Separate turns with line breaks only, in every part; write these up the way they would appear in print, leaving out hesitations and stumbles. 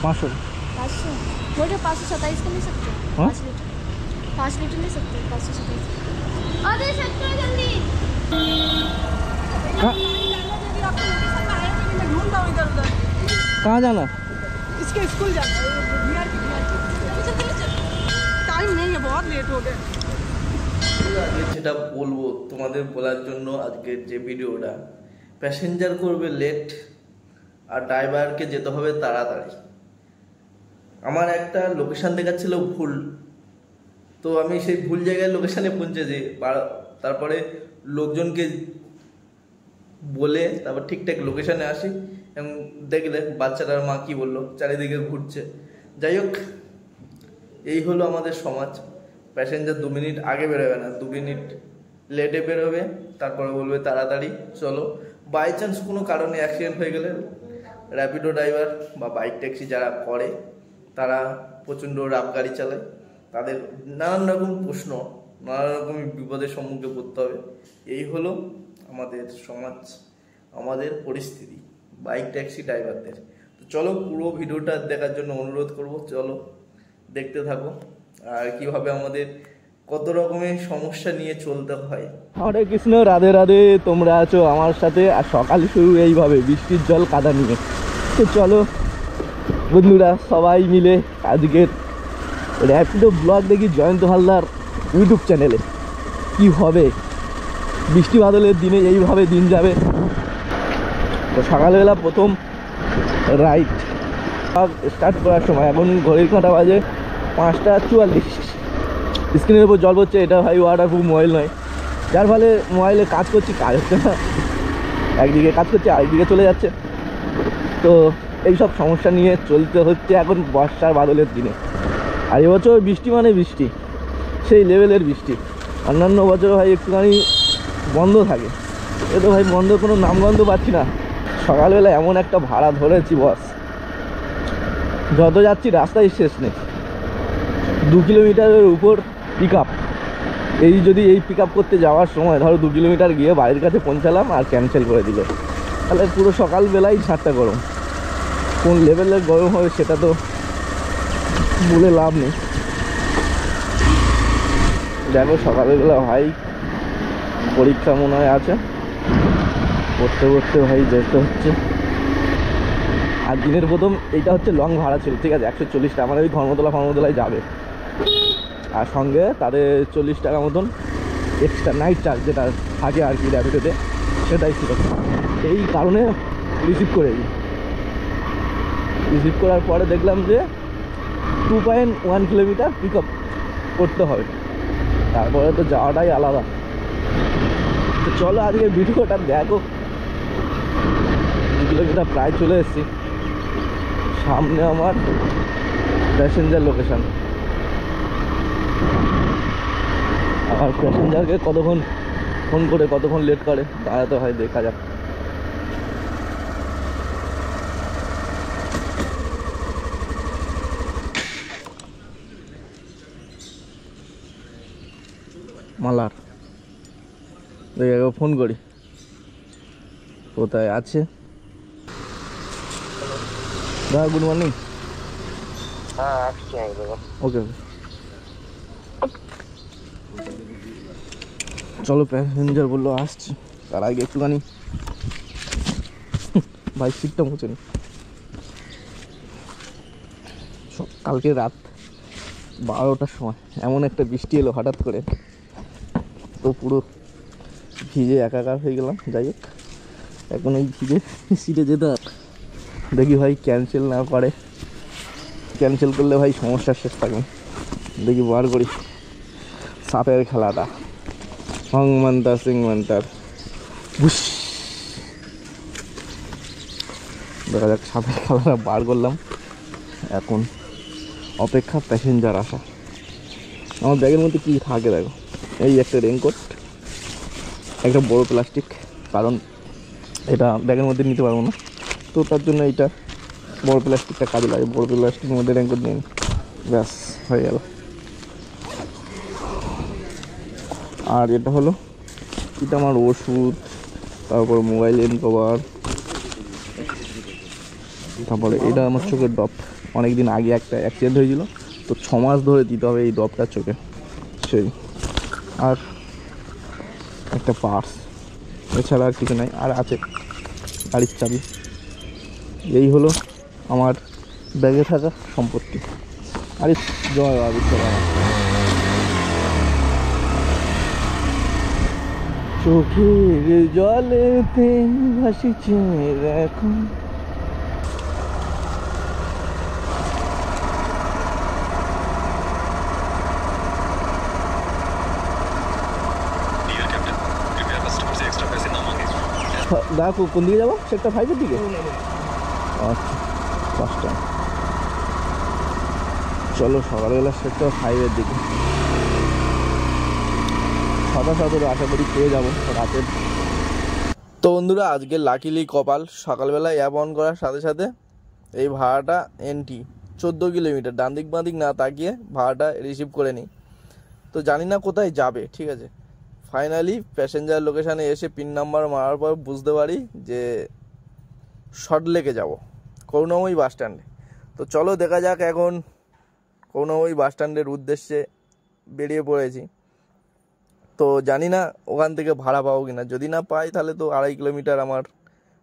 500
बोल रहे 527 का ले सकते हैं।
हाँ?
5 लीटर ले सकते हैं 527। अरे सकते जल्दी।
कहाँ जाना?
इसके स्कूल जाना है, टाइम नहीं है, बहुत लेट हो गया।
আজকে যেটা বলবো তোমাদের বলার জন্য আজকের যে ভিডিওটা, প্যাসেঞ্জার করবে লেট আর ড্রাইভারকে যেতে হবে তাড়াতাড়ি। আমার একটা লোকেশন দেখাচ্ছিল ভুল, তো আমি সেই ভুল জায়গায় লোকেশানে পৌঁছেছি। তারপরে লোকজনকে বলে তারপর ঠিকঠাক লোকেশানে আসি এবং দেখলে বাচ্চাটার মা কি বললো, চারিদিকে ঘুরছে। যাই হোক, এই হলো আমাদের সমাজ। প্যাসেঞ্জার 2 মিনিট আগে বেরোবে না, 2 মিনিট লেটে বেরোবে, তারপরে বলবে তাড়াতাড়ি চলো। বাই চান্স কোনো কারণে অ্যাক্সিডেন্ট হয়ে গেলে র্যাপিডো ড্রাইভার বা বাইক ট্যাক্সি যারা করে তারা প্রচণ্ড রাফ গাড়ি চালায়, তাদের নানান রকম প্রশ্ন, নানান রকম বিপদের সম্মুখে পড়তে হবে। এই হলো আমাদের সমাজ, আমাদের পরিস্থিতি বাইক ট্যাক্সি ড্রাইভারদের। তো চলো পুরো ভিডিওটা দেখার জন্য অনুরোধ করব, চলো দেখতে থাকো আর কিভাবে আমাদের কত রকমের সমস্যা নিয়ে চলতে হয়।
হরে কৃষ্ণ, রাধে রাধে। তোমরা আছো আমার সাথে, আর সকাল শুরু এইভাবে বৃষ্টির জল কাদা নিয়ে। তো চলো বন্ধুরা সবাই মিলে আজকের র্যাপিডো ব্লগ দেখি জয়ন্ত হালদার ইউটিউব চ্যানেলে। কি হবে বৃষ্টি বাদলের দিনে, এইভাবে দিন যাবে। তো সকালবেলা প্রথম রাইড স্টার্ট করার সময়, এখন ঘড়ির কাঁটা বাজে 5:44। স্ক্রিনের উপর জল পড়ছে, এটা ভাই ওয়াটারপ্রুফ মোবাইল নয়, যার ফলে মোবাইলে কাজ করছি, কাজ হচ্ছে না, একদিকে কাজ করছে আরেকদিকে চলে যাচ্ছে। তো এইসব সমস্যা নিয়ে চলতে হচ্ছে এখন বর্ষার বাদলের দিনে। আর এবছর বৃষ্টি মানে বৃষ্টি, সেই লেভেলের বৃষ্টি। অন্যান্য বছর ভাই একটুখানি বন্ধ থাকে, এ তো ভাই বন্ধ কোনো নামগন্ধ পাচ্ছি না। সকালবেলা এমন একটা ভাড়া ধরেছি বস, যত যাচ্ছি রাস্তায় শেষ নেই। 2 কিলোমিটারের উপর পিক আপ। যদি এই পিক আপ করতে যাওয়ার সময় ধরো 2 কিলোমিটার গিয়ে বাড়ির কাছে পৌঁছালাম আর ক্যান্সেল করে দিল, তাহলে পুরো সকালবেলাই ঝাঁটটা গরম। কোন লেভেলের গরম হবে সেটা তো বলে লাভ নেই। দেখো সকালবেলা ভাই পরীক্ষা মনে হয় আছে, পড়তে পড়তে ভাই যেতে হচ্ছে। আর দিনের প্রথম এইটা হচ্ছে লং ভাড়া ছিল, ঠিক আছে, 140 টাকা। আমাদের ওই ধর্মতলায় যাবে, আর সঙ্গে তাদের 40 টাকা মতন এক্সট্রা নাইট চার্জ যেটা থাকে আর কি র্যাপিডোতে, সেটাই ছিল। এই কারণে রিসিভ করার পরে দেখলাম যে 2.1 কিলোমিটার পিক আপ করতে হবে, তারপরে তো যাওয়াটাই আলাদা। তো চলো আজকে ভিডিওটা দেখো। 2 কিলোমিটার প্রায় চলে এসেছি, সামনে আমার প্যাসেঞ্জার লোকেশন। আর প্যাসেঞ্জারকে কতক্ষণ ফোন করে কতক্ষণ লেট করে দাঁড়াতে হয়, দেখা যাক। মালার ফোন করি, কোথায় আছে? দাদা গুড মর্নিং। ওকে চলো, প্যাসেঞ্জার বললো আসছি, তার আগে একটুখানি ভাই সিটটা মুছে নি। কালকে রাত 12টার সময় এমন একটা বৃষ্টি এলো হঠাৎ করে, তো পুরো ভিজে একাকার হয়ে গেলাম। যাই হোক, এখন এই ভিজে সিটে যেতে দেখি ভাই ক্যান্সেল না করে। ক্যান্সেল করলে ভাই সমস্যার শেষ থাকবে। দেখি বার করি সাপের খেলাটা, হংমান্তার সিংমান্তার বুস। দেখা যাক, সাপের খেলাটা বার করলাম। এখন অপেক্ষা প্যাসেঞ্জার আসা। আমার ব্যাগের মধ্যে কী থাকে দেখো, এই একটা রেনকোট, একটা বড় প্লাস্টিক, কারণ এটা ব্যাগের মধ্যে নিতে পারবো না, তো তার জন্য এইটা বড় প্লাস্টিকটা কাজে লাগে। বড় প্লাস্টিকের মধ্যে রেনকোট নিয়ে ব্যাস হয়ে গেল। আর এটা হলো, এটা আমার ওষুধ, তারপর মোবাইল এন কভার, তারপরে এটা আমার চোখের ড্রপ, অনেকদিন আগে একটা অ্যাক্সিডেন্ট হয়েছিল, তো 6 মাস ধরে দিতে হবে এই ড্রপটা চোখে, সেই। আর একটা পার্স, এছাড়া আর কিছু নাই। আর আছে গাড়ির চাবি। এই হলো আমার ব্যাগে থাকা সম্পত্তি। আরে জয় বাবা বিশ্বকর্মা। চোখের জলেতে ভাসিছে এখন। দেখো কোন দিকে যাবো, সেক্টর 5-এর দিকে? আচ্ছা, ফার্স্ট টাইম। চলো সকালবেলা সেক্টর 5-এর দিকে। 17 আশা করি পেয়ে যাবো রাতের। তো বন্ধুরা, আজকে লাকিলি কপাল, সকালবেলা অ্যাপ অন করার সাথে সাথে এই ভাড়াটা এনটি 14 কিলোমিটার, ডান দিক বাঁ দিক না তাকিয়ে ভাড়াটা রিসিভ করে নিই। তো জানি না কোথায় যাবে, ঠিক আছে। ফাইনালি প্যাসেঞ্জার লোকেশানে এসে পিন নাম্বার মারার পর বুঝতে পারি যে সল্টলেকে যাব, করুণাময়ী বাস স্ট্যান্ডে। তো চলো দেখা যাক, এখন করুণাময়ী বাস স্ট্যান্ডের উদ্দেশ্যে বেরিয়ে পড়েছি। তো জানি না ওখান থেকে ভাড়া পাবো কিনা, যদি না পাই তাহলে তো 2.5 কিলোমিটার আমার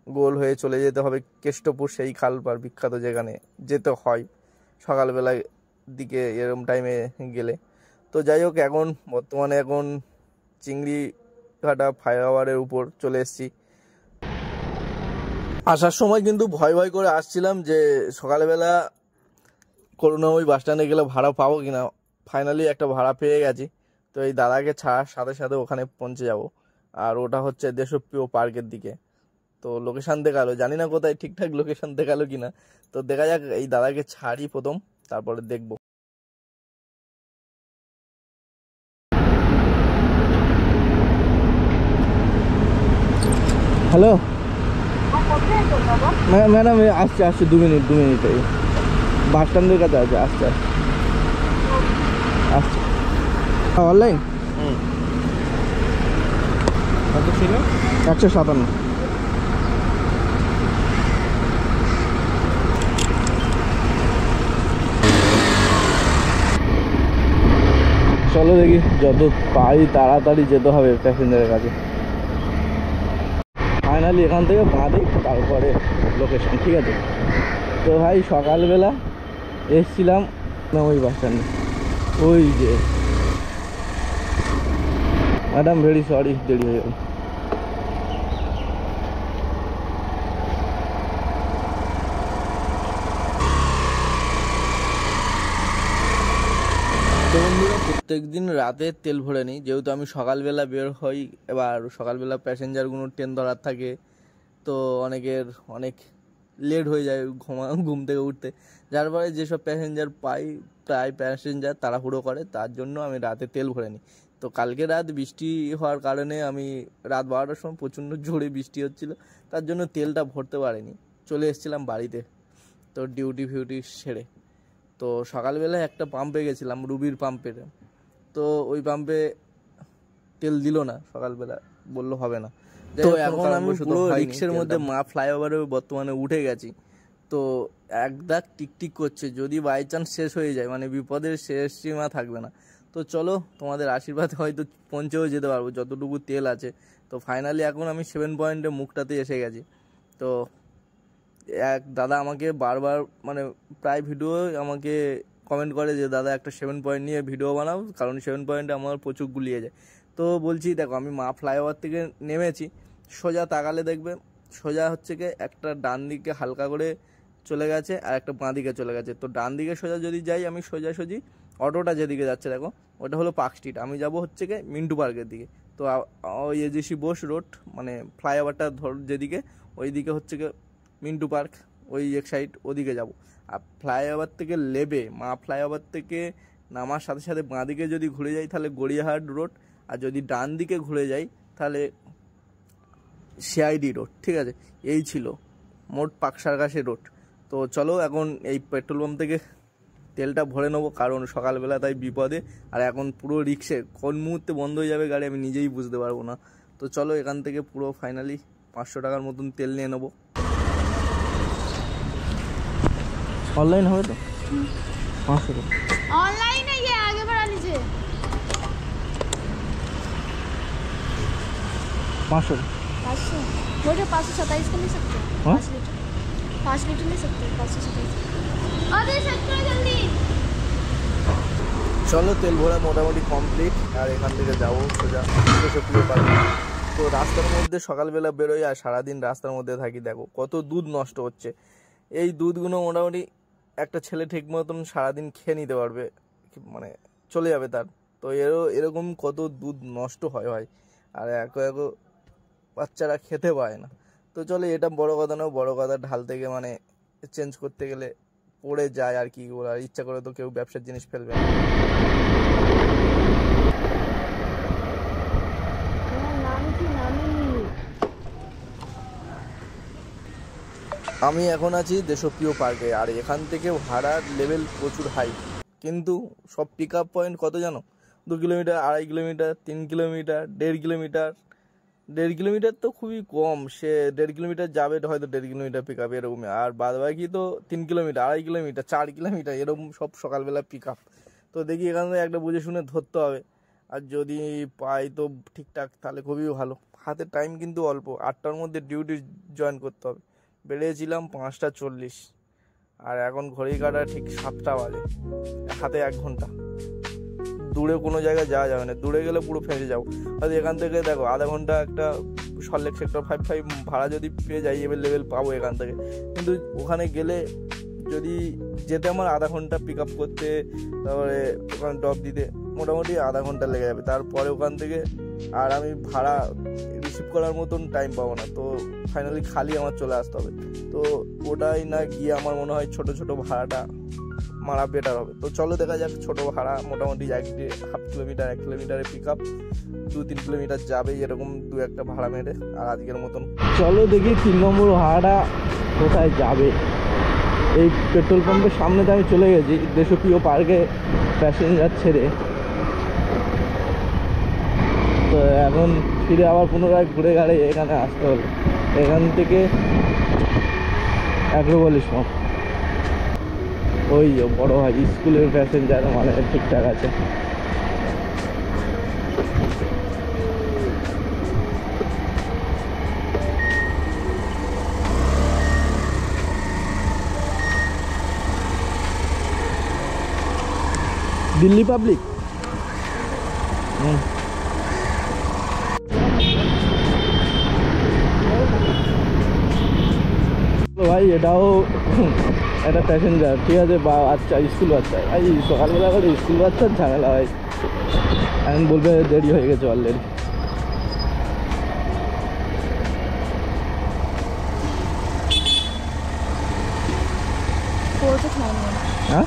গোল হয়ে চলে যেতে হবে কেষ্টপুর, সেই খালপার বিখ্যাত, যেখানে যেতে হয় সকালবেলার দিকে এরম টাইমে গেলে। তো যাই হোক, এখন বর্তমানে এখন চিংড়িঘাটা ফ্লাইওভারের উপর চলে এসেছি। আসার সময় কিন্তু ভয় ভয় করে আসছিলাম যে সকালবেলা করুণাময়ী বাস স্ট্যান্ডে গেলে ভাড়া পাবো কিনা। ফাইনালি একটা ভাড়া পেয়ে গেছি। তো এই দাদাকে ছাড়ার সাথে সাথে ওখানে পৌঁছে যাব। আর ওটা হচ্ছে দেশপ্রিয় পার্কের দিকে। তো লোকেশান দেখালো, জানি না কোথায় ঠিকঠাক লোকেশান দেখালো কিনা। তো দেখা যাক, এই দাদাকে ছাড়ি প্রথম, তারপরে দেখব। হ্যালো ম্যাডাম, আসছে 2 মিনিট বাস স্ট্যান্ডের কাছে আসছে। অনলাইন 157। চলো দেখি, যত পারি তাড়াতাড়ি যেতে হবে প্যাসেঞ্জারের কাছে। ফাইনালি এখান থেকে বাঁধি, তারপরে লোকেশন, ঠিক আছে। তো ভাই সকালবেলা এসছিলাম ওই বাস স্ট্যান্ডে, ওই যে ম্যাডাম ভেরি সরি, দেরি হয়ে গেল। তো বন্ধুরা, প্রত্যেকদিন রাতে তেল ভরে নিই, যেহেতু আমি সকালবেলা বের হই। এবার সকালবেলা প্যাসেঞ্জারগুলো ট্রেন ধরার থাকে, তো অনেক লেট হয়ে যায় ঘুম থেকে উঠতে, যার ফলে যেসব প্যাসেঞ্জার পাই, প্রায় প্যাসেঞ্জার তাড়াহুড়ো করে, তার জন্য আমি রাতে তেল ভরে নিই। তো কালকে রাত বৃষ্টি হওয়ার কারণে আমি রাত 12টার সময় প্রচণ্ড জোরে বৃষ্টি হচ্ছিল, তার জন্য তেলটা ভরতে পারিনি, চলে এসেছিলাম বাড়িতে। তো ডিউটি ফিউটি সেরে তো সকালবেলায় একটা পাম্পে গেছিলাম, রুবির পাম্পে। তো ওই পাম্পে তেল দিল না, সকালবেলা বললো হবে না। তো এখন আমি পুরো রিক্সের মধ্যে মা ফ্লাইওভারে বর্তমানে উঠে গেছি। তো এক দাগ টিকটিক করছে, যদি বাই চান্স শেষ হয়ে যায়, মানে বিপদের শেষ সীমা থাকবে না। তো চলো, তোমাদের আশীর্বাদে হয়তো পৌঁছেও যেতে পারবো যতটুকু তেল আছে। তো ফাইনালি এখন আমি 7 পয়েন্টে মুখটাতে এসে গেছি। তো এক দাদা আমাকে বারবার, মানে প্রায় ভিডিও আমাকে কমেন্ট করে যে দাদা একটা 7 পয়েন্ট নিয়ে ভিডিও বানাও, কারণ 7 পয়েন্টে আমার প্রচুর গুলিয়ে যায়। তো বলছি, দেখো আমি মা ফ্লাইওভার থেকে নেমেছি, সোজা তাকালে দেখবে সোজা হচ্ছে কি একটা ডান দিকে হালকা করে চলে গেছে, আর একটা বাঁ দিকে চলে গেছে। তো ডান দিকে সোজা যদি যাই আমি, সোজাসুজি অটোটা যেদিকে যাচ্ছে দেখো, ওটা হলো পার্ক স্ট্রিট। আমি যাব হচ্ছে কি মিন্টু পার্কের দিকে। তো ওই এজিসি বোস রোড, মানে ফ্লাইওভারটা যেদিকে, ওই দিকে হচ্ছে কি মিন্টু পার্ক, ওই এক সাইড ওদিকে যাব। আর ফ্লাইওভার থেকে লেবে, মা ফ্লাইওভার থেকে নামার সাথে সাথে বাঁ দিকে যদি ঘুরে যাই তাহলে গড়িয়াহাট রোড, আর যদি ডান দিকে ঘুরে যাই তাহলে সিআইডি রোড, ঠিক আছে। এই ছিল মোট পাকসারগাছি রোড। তো চলো এখন এই পেট্রোল পাম্প থেকে তেলটা ভরে নেবো, কারণ সকালবেলা তাই বিপদে। আর এখন পুরো রিক্সে কোন মুহূর্তে বন্ধ হয়ে যাবে গাড়ি আমি নিজেই বুঝতে পারবো না। তো চলো এখান থেকে পুরো ফাইনালি 500 টাকার মতন তেল নিয়ে নেবো। ऑनलाइन হবে তো 500 টাকা
ऑनलाइन है ये, आगे बढ़ा लीजिए।
500
500 मुझे 527 का ले सकते हैं।
हाँ?
5 लीटर ले सकते हैं 527। अरे सकते हो जल्दी।
চলো তেল ভরা মোটামুটি কমপ্লিট, আর এখান থেকে যাবো সোজা দেশপ্রিয় পার্কে। তো রাস্তার মধ্যে সকালবেলা বেরোই আর সারাদিন রাস্তার মধ্যে থাকি, দেখো কত দুধ নষ্ট হচ্ছে। এই দুধগুলো মোটামুটি একটা ছেলে ঠিক মতন সারাদিন খেয়ে নিতে পারবে, মানে চলে যাবে তার। তো এরকম কত দুধ নষ্ট হয় ভাই, আর এক বাচ্চারা খেতে পায় না। তো চলে, এটা বড় কথা না, বড় কথা ঢাল থেকে মানে চেঞ্জ করতে গেলে পড়ে যায় আর কি বলে, আর ইচ্ছা করে তো কেউ ব্যবসার জিনিস ফেলবে না। আমি এখন আছি দেশপ্রিয় পার্কে, আর এখান থেকে ভাড়ার লেভেল প্রচুর হাই, কিন্তু সব পিক আপ পয়েন্ট কত জানো? 2 kilometre, 2.5 kilometre, 3 kilometre, 1.5 kilometre. 1.5 kilometre তো খুবই কম, সে 1.5 কিলোমিটার যাবে হয়তো 1.5 কিলোমিটার পিক আপ এরকমই, আর বাদ বাকি তো 3 কিলোমিটার, 2.5 কিলোমিটার, 4 কিলোমিটার এরকম সব সকালবেলা পিক আপ। তো দেখি এখান থেকে একটা বুঝে শুনে ধরতে হবে, আর যদি পাই তো ঠিকঠাক তাহলে খুবই ভালো। হাতে টাইম কিন্তু অল্প, 8টার মধ্যে ডিউটি জয়েন করতে হবে। বেরিয়েছিলাম 5:40, আর এখন ঘড়ি কাটা ঠিক 7টা বাজে, হাতে 1 ঘন্টা। দূরে কোনো জায়গায় যাওয়া যাবে না, দূরে গেলে পুরো ফেঁসে যাবো। হয়তো এখান থেকে দেখো আধা ঘন্টা একটা সল্টলেক সেক্টর 5 ভাড়া যদি পেয়ে যাই এভেলেবেল পাবো এখান থেকে, কিন্তু ওখানে গেলে যদি যেতে আমার আধা ঘন্টা পিক আপ করতে, তারপরে ওখানে ড্রপ দিতে মোটামুটি আধা ঘন্টা লেগে যাবে। তারপরে ওখান থেকে আর আমি ভাড়া রিসিভ করার মতন টাইম পাবো না, তো ফাইনালি খালি আমার চলে আসতে হবে। তো ওটাই না গিয়ে আমার মনে হয় ছোট ছোট ভাড়াটা মারা বেটার হবে। তো চলো দেখা যাক, ছোট ভাড়া মোটামুটি 1.5 কিলোমিটার 1 কিলোমিটারে পিক আপ, 2-3 কিলোমিটার যাবে এরকম 2-1টা ভাড়া মেরে, আর আজকের মতন
চলো দেখি 3 নম্বর ভাড়াটা কোথায় যাবে। এই পেট্রোল পাম্পের সামনে তো আমি চলে গেছি দেশপ্রিয় পার্কে প্যাসেঞ্জার ছেড়ে। তো এখন ফিরে আবার পুনরায় ঘুরে গাড়ি এখানে আসতে হলো, এখান থেকে অ্যাগ্রোপলিস মোড়। ওই বড় ভাই স্কুলের প্যাসেঞ্জার মানে ঠিকঠাক আছে। দিল্লি পাবলিক। ভাই এটাও একটা প্যাসেঞ্জার, ঠিক আছে, বা আচ্ছা স্কুল বাচ্চা। ভাই সকালবেলা করে স্কুল বাচ্চার ঝামেলা ভাই, এখন বলবে দেরি হয়ে গেছে অলরেডি। হ্যাঁ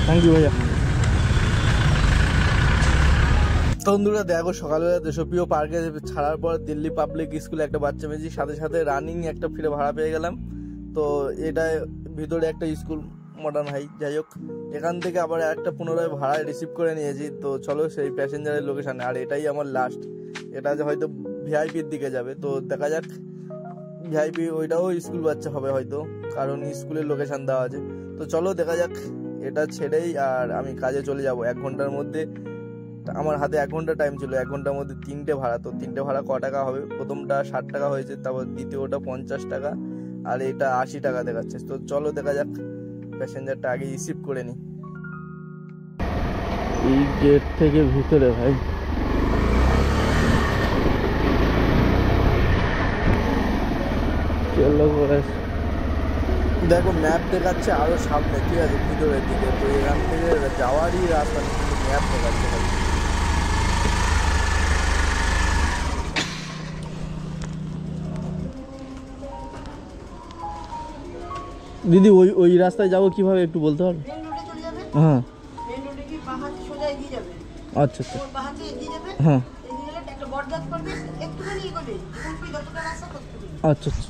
থ্যাংক ইউ ভাইয়া।
বন্ধুরা দেখো, সকালবেলা দেশপ্রিয় পার্কে ছাড়ার পর দিল্লি পাবলিক স্কুলে একটা বাচ্চা পেয়েছি, সাথে সাথে রানিং একটা ফিরে ভাড়া পেয়ে গেলাম। তো এটা ভিতরে একটা স্কুল মডার্ন হাই, যাই হোক এখান থেকে আবার একটা পুনরায় ভাড়া রিসিভ করে নিয়েছি। তো চলো সেই প্যাসেঞ্জারের লোকেশানে, আর এটাই আমার লাস্ট, এটা যে হয়তো ভিআইপির দিকে যাবে। তো দেখা যাক, ভিআইপি ওইটাও স্কুল বাচ্চা হবে হয়তো, কারণ স্কুলের লোকেশান দেওয়া আছে। তো চলো দেখা যাক, এটা ছেড়েই আর আমি কাজে চলে যাব 1 ঘন্টার মধ্যে। আমার হাতে 1 ঘন্টা টাইম ছিল, 1 ঘন্টার মধ্যে 3টে ভাড়া। তো 3টে ভাড়া ক টাকা হবে? প্রথমটা 60 টাকা হয়েছে, তারপর দ্বিতীয়টা 50 টাকা, আর এটা 80 টাকা দেখাচ্ছে। তো চলো দেখা যাক, প্যাসেঞ্জারটা আগে রিসিভ করে নিই।
এই গেট থেকে ভিতরে ভাই
দেখো ম্যাপ দেখাচ্ছে আরো সামনে, ঠিক আছে, ভিতরের দিকে। তো এখান থেকে যাওয়ারই রাস্তা নেই, কিন্তু ম্যাপ দেখাচ্ছে ভাই।
দিদি ওই রাস্তায় যাবো কিভাবে একটু বলতে পারবে?
মেন রোডে চলে যাবে,
হ্যাঁ
মেন রোডে গিয়ে বাঁ হাতে সোজা এগিয়ে যাবে,
আচ্ছা আচ্ছা
ওর বাঁ হাতে এগিয়ে যাবে,
হ্যাঁ
এগিয়ে গেলে একটা বটগাছ করবে, একটুখানি এগোবে, যতটা রাস্তা ততটুকু।
আচ্ছা আচ্ছা।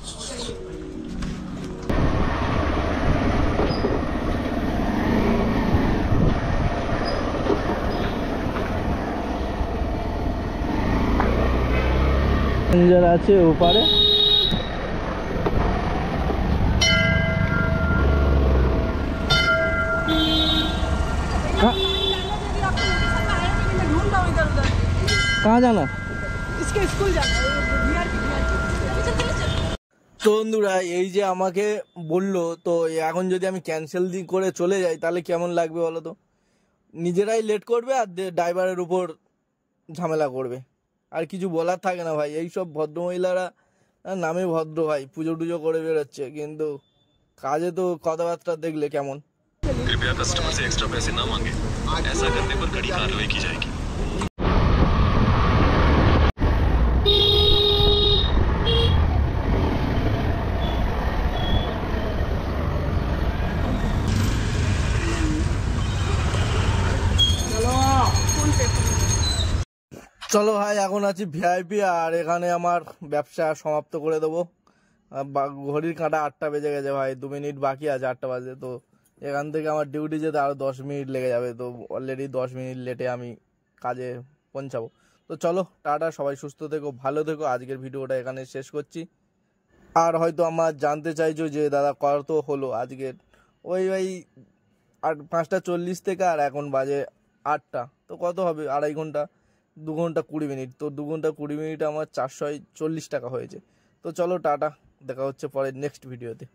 প্যাসেঞ্জার আছে ওপারে। कहाँ जाना?
इसके स्कूल जाना है,
তো বন্ধুরা এই যে আমাকে বললো, তো এখন যদি আমি ক্যান্সেল করে চলে যাই তাহলে কেমন লাগবে বলো তো? নিজেরাই লেট করবে আর ড্রাইভারের উপর ঝামেলা করবে, আর কিছু বলার থাকে না ভাই। এইসব ভদ্রমহিলারা নামে ভদ্র ভাই, পুজো টুজো করে বেরোচ্ছে, কিন্তু কাজে তো কথাবার্তা দেখলে কেমন।
कृपया कस्टमर से एक्स्ट्रा पैसे ना मांगे, ऐसा करने पर कड़ी कार्रवाई की जाएगी।
চলো ভাই, এখন আছি ভিআইপি, আর এখানে আমার ব্যবসা সমাপ্ত করে দেবো। ঘড়ির কাঁটা 8টা বেজে গেছে ভাই, 2 মিনিট বাকি আছে 8টা বাজে। তো এখান থেকে আমার ডিউটি যেতে আরো 10 মিনিট লেগে যাবে, তো অলরেডি 10 মিনিট লেটে আমি কাজে পৌঁছাবো। তো চলো টাটা, সবাই সুস্থ থেকো, ভালো থেকো। আজকের ভিডিওটা এখানে শেষ করছি। আর হয়তো আমার জানতে চাইছো যে দাদা কত হলো আজকের, ওই 5:40 থেকে আর এখন বাজে 8টা, তো কত হবে? 2.5 ঘন্টা, 2 ঘন্টা 20 মিনিট। তো 2 ঘন্টা 20 মিনিট আমার 440 টাকা হয়েছে। তো চলো টাটা, দেখা হচ্ছে পরের নেক্সট ভিডিওতে।